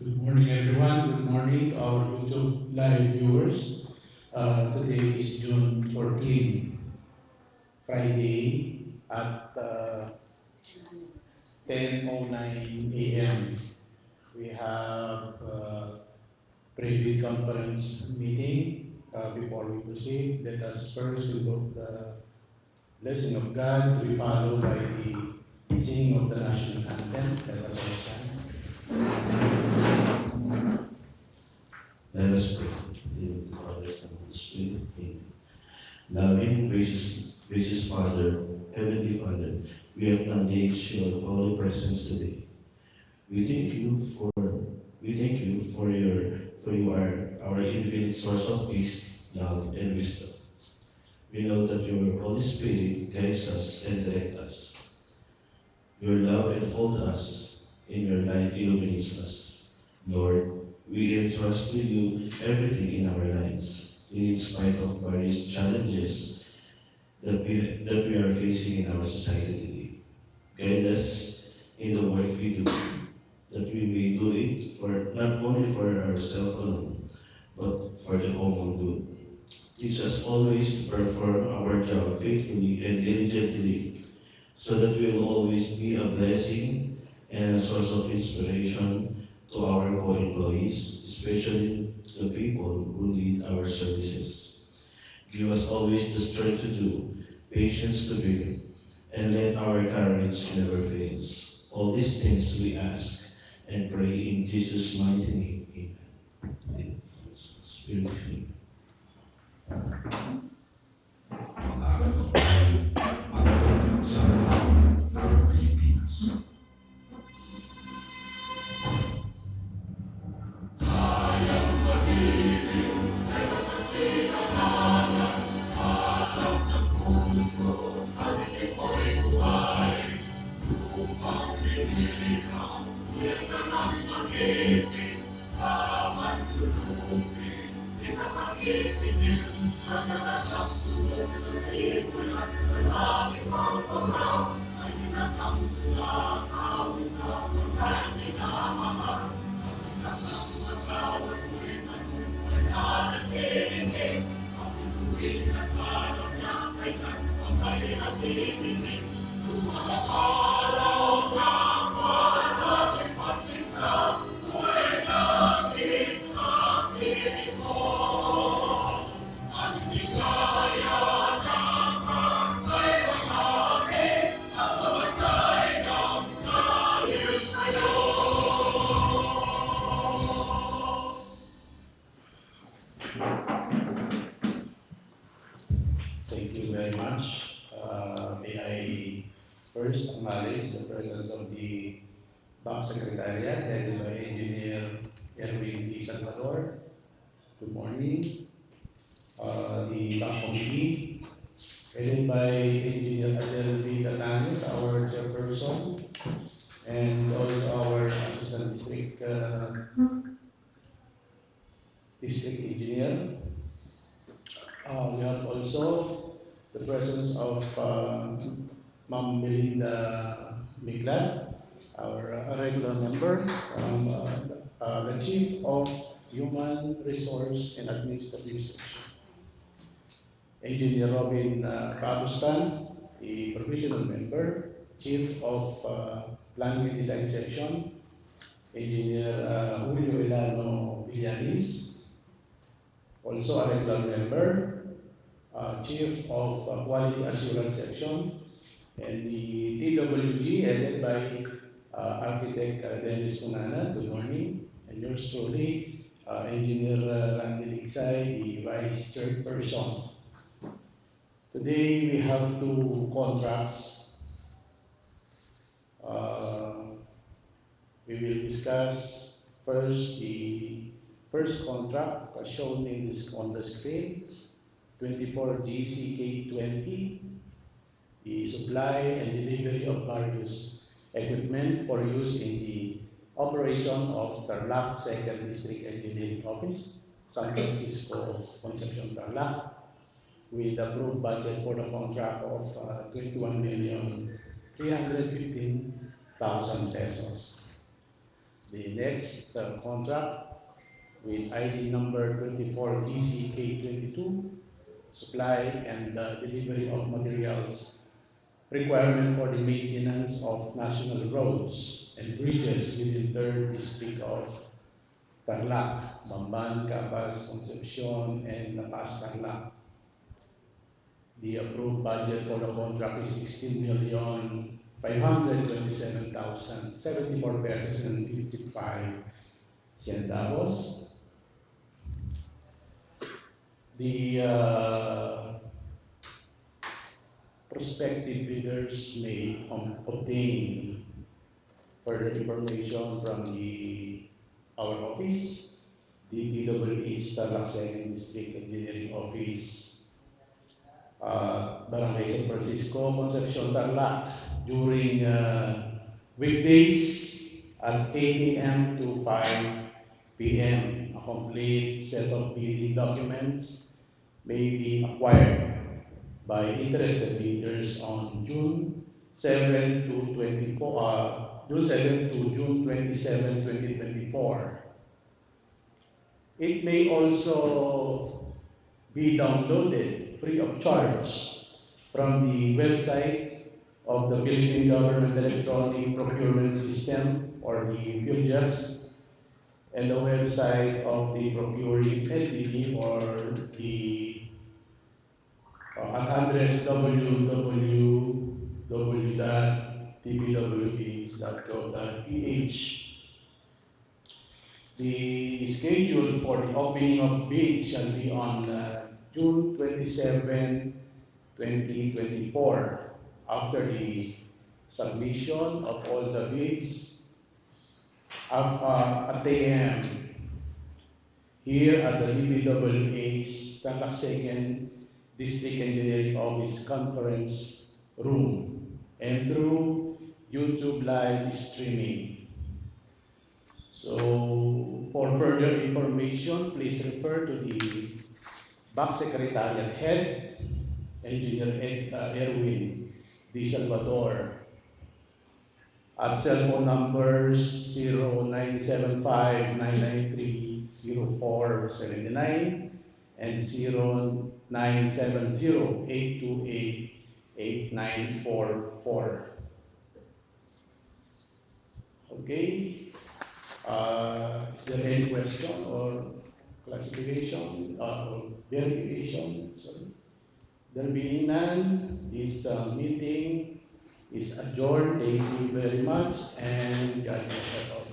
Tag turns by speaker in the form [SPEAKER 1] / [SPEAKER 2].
[SPEAKER 1] Good morning, everyone. Good morning to our YouTube live viewers. Today is June 14, Friday at 10:09 a.m. We have pre-bid conference meeting. Before we proceed, let us first invoke the blessing of God to be followed by the singing of the national anthem. Let us all stand.
[SPEAKER 2] Let us pray. In the name of the Father, Son, and the Spirit. Amen. Loving, gracious Father, Heavenly Father, we acknowledge your holy presence today. We thank you for for you are our infinite source of peace, love, and wisdom. We know that your Holy Spirit guides us and directs us. Your love enfolds us, and your light illuminates us. Lord, we entrust to you everything in our lives, in spite of various challenges that we are facing in our society today. Guide us in the work we do, that we may do it for not only for ourselves alone, but for the common good. Teach us always to perform our job faithfully and diligently, so that we will always be a blessing and a source of inspiration to our co-employees, especially to the people who need our services. Give us always the strength to do, patience to bear, and let our courage never fail. All these things we ask and pray in Jesus' mighty name. Amen. Spirit.
[SPEAKER 3] Sa amin ng Pilipinas.
[SPEAKER 1] Thank you very much. May I first acknowledge the presence of the Bank Secretariat headed by Engineer Erwin D. Salvador. Good morning. The Bank Committee headed by Engineer Adel D. Catanes, our chairperson, and also our Assistant District Engineer. We have also the presence of Ma'am Melinda Miglad, our regular member, the Chief of Human Resource and Administrative Section. Engineer Robin Kabustan, the provisional member, Chief of Planning and Design Section. Engineer Julio Elano Villanis, also a regular member, Chief of Quality Assurance Section, and the TWG headed by Architect Dennis Tunana. Good morning. And yours truly, Engineer Randy Liksay, the Vice Chairperson. Today we have two contracts. We will discuss first the first contract as shown on the screen, 24 GCK20, the supply and delivery of various equipment for use in the operation of Tarlac 2nd District Engineering Office, San Francisco, Concepcion, Tarlac, with approved budget for the contract of 21,315,000 pesos. The next contract with ID number 24 GCK22, supply and delivery of materials, requirement for the maintenance of national roads and bridges within 3rd District of Tarlac, Bamban, Cabas, Concepcion, and La Paz, Tarlac. The approved budget for the contract is 16,527,074 pesos and 55 centavos. The prospective bidders may obtain further information from our office, the DPWH Tarlac 2nd District Engineering Office, Barangay San Francisco, Concepcion, Tarlac, during weekdays at 8 a.m. to 5 p.m. A complete set of bidding documents may be acquired by interested bidders on June 7 to 27, 2024. It may also be downloaded free of charge from the website of the Philippine Government Electronic Procurement System, or the PhilJust, and the website of the procuring entity, or the at address www.tpwh.gov.ph. The schedule for the opening of bids shall be on June 27, 2024, after the submission of all the bids at 10 a.m. here at the DPWH Tarlac 2nd District Engineering Office Conference Room and through YouTube live streaming. So, for further information, please refer to the Back Secretariat Head, Engineer Erwin D. Salvador, at cell phone numbers 0975-993-0479 and 0970-828-8944. Okay. Is there any question or classification or verification? Sorry. There being none, this meeting is adjourned. Thank you very much, and God bless us all.